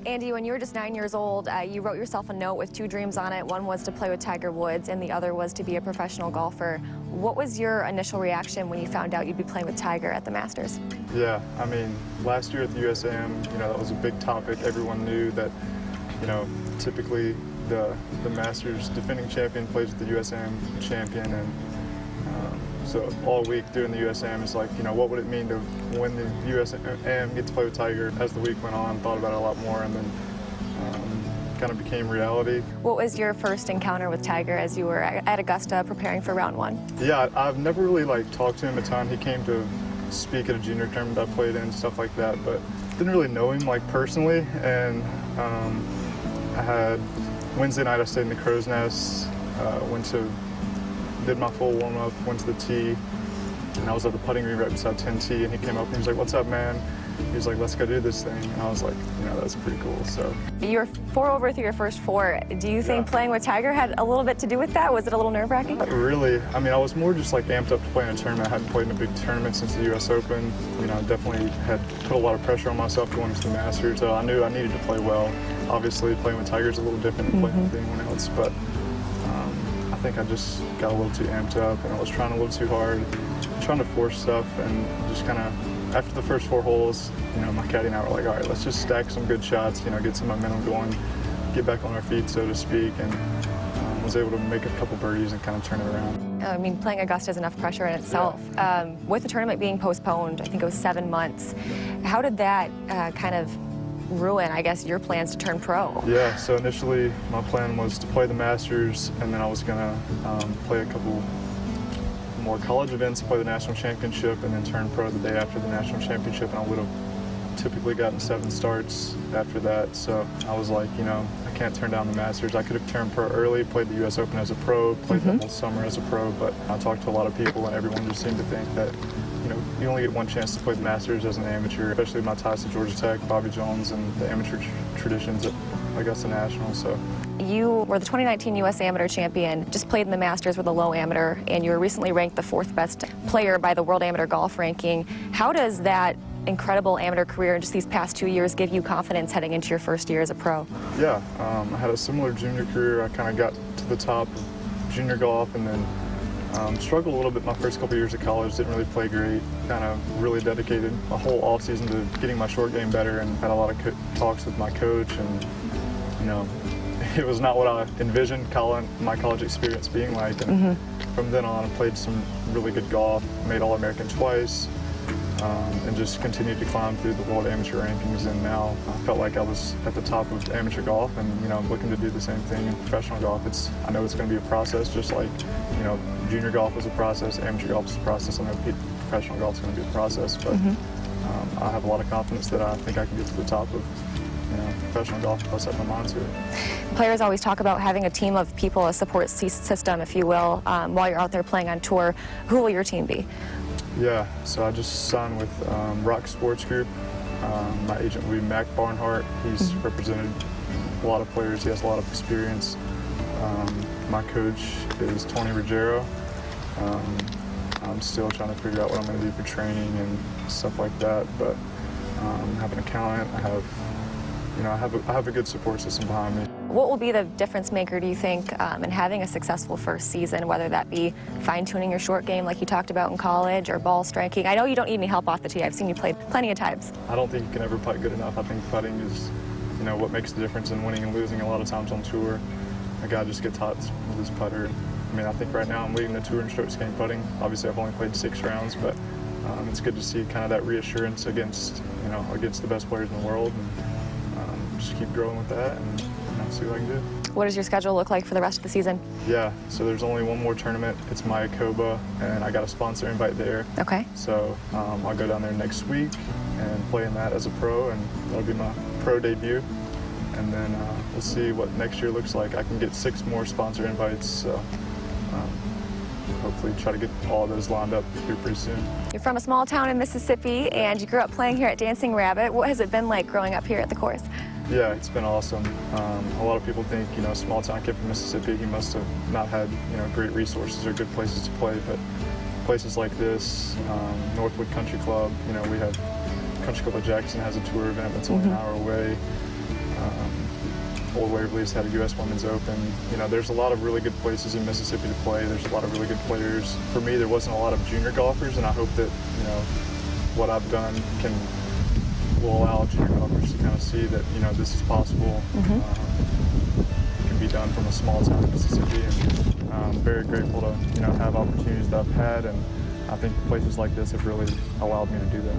Andy, when you were just 9 years old, you wrote yourself a note with two dreams on it. One was to play with Tiger Woods, and the other was to be a professional golfer. What was your initial reaction when you found out you'd be playing with Tiger at the Masters? Yeah, I mean, last year at the USAM, that was a big topic. Everyone knew that, typically the Masters defending champion plays with the USAM champion, and so all week during the USAM is like, what would it mean to win the USAM, get to play with Tiger? As the week went on, thought about it a lot more, and then kind of became reality. What was your first encounter with Tiger as you were at Augusta preparing for round one? Yeah, I've never really talked to him a ton. He came to speak at a junior tournament I played in, stuff like that, but didn't really know him personally. And I had Wednesday night I stayed in the Crow's Nest, did my full warm-up, went to the tee, and I was at the putting green right beside 10T, and he came up and he was like, "What's up, man?" He was like, "Let's go do this thing." And I was like, that's pretty cool. So you were 4 over through your first 4. Do you think playing with Tiger had a little bit to do with that? Was it a little nerve-wracking? Not really. I mean, I was more just amped up to play in a tournament. I hadn't played in a big tournament since the US Open. Definitely had put a lot of pressure on myself going to the Masters, so I knew I needed to play well. Obviously, playing with Tiger is a little different than playing with anyone else, but I think I just got a little too amped up, and I was trying a little too hard, trying to force stuff, and just kind of, after the first 4 holes, my caddy and I were like, all right, let's just stack some good shots, get some momentum going, get back on our feet, so to speak, and was able to make a couple birdies and kind of turn it around. I mean, playing Augusta is enough pressure in itself. Yeah. With the tournament being postponed, I think it was 7 months, how did that kind of ruin, I guess, your plans to turn pro? Yeah, so initially my plan was to play the Masters, and then I was going to play a couple more college events, play the national championship, and then turn pro the day after the national championship, and I would have typically gotten 7 starts after that. So I was like, I can't turn down the Masters. I could have turned pro early, played the US Open as a pro, played the whole summer as a pro, but I talked to a lot of people, and everyone just seemed to think that you only get one chance to play the Masters as an amateur, especially my ties to Georgia Tech, Bobby Jones, and the amateur traditions at Augusta National. So you were the 2019 U.S. Amateur Champion, just played in the Masters with a low amateur, and you were recently ranked the 4th best player by the World Amateur Golf Ranking. How does that incredible amateur career in just these past 2 years give you confidence heading into your first year as a pro? Yeah, I had a similar junior career. I kind of got to the top of junior golf, and then struggled a little bit my first couple years of college, didn't really play great, kind of really dedicated a whole offseason to getting my short game better, and had a lot of talks with my coach, and it was not what I envisioned my college experience being like, and from then on I played some really good golf, made All-American twice, and just continued to climb through the World Amateur Rankings, and now I felt like I was at the top of amateur golf, and I'm looking to do the same thing in professional golf. I know it's going to be a process, just like junior golf was a process, amateur golf is a process. I know professional golf is going to be a process, but I have a lot of confidence that I think I can get to the top of professional golf if I set my mind to it. Players always talk about having a team of people, a support system, if you will, while you're out there playing on tour. Who will your team be? Yeah, so I just signed with Rock Sports Group. My agent will be Mac Barnhart. He's represented a lot of players. He has a lot of experience. My coach is Tony Ruggiero. I'm still trying to figure out what I'm going to do for training and stuff like that, but I have an accountant. I have a good support system behind me. What will be the difference maker, do you think, in having a successful first season, whether that be fine-tuning your short game like you talked about in college, or ball striking? I know you don't need any help off the tee. I've seen you play plenty of times. I don't think you can ever putt good enough. I think putting is, what makes the difference in winning and losing a lot of times on tour. A guy just gets hot with his putter. I think right now I'm leading the tour in strokes gained putting. Obviously, I've only played 6 rounds, but it's good to see kind of that reassurance against the best players in the world, and just keep growing with that and see what I can do. What does your schedule look like for the rest of the season? Yeah, so there's only one more tournament. It's Mayakoba, and I got a sponsor invite there. Okay. So I'll go down there next week and play in that as a pro, and that'll be my pro debut. And then we'll see what next year looks like. I can get 6 more sponsor invites, so hopefully try to get all of those lined up here pretty soon. You're from a small town in Mississippi, and you grew up playing here at Dancing Rabbit. What has it been like growing up here at the course? Yeah, it's been awesome. A lot of people think, a small town kid from Mississippi, he must have not had, great resources or good places to play, but places like this, Northwood Country Club, we have Country Club of Jackson has a tour event that's only an hour away. Old Waverly's had a U.S. Women's Open. You know, there's a lot of really good places in Mississippi to play. There's a lot of really good players. For me, there wasn't a lot of junior golfers, and I hope that, you know, what I've done will allow junior golfers to kind of see that, you know, this is possible. It can be done from a small town in Mississippi, and I'm very grateful to, you know, have opportunities that I've had, and I think places like this have really allowed me to do that.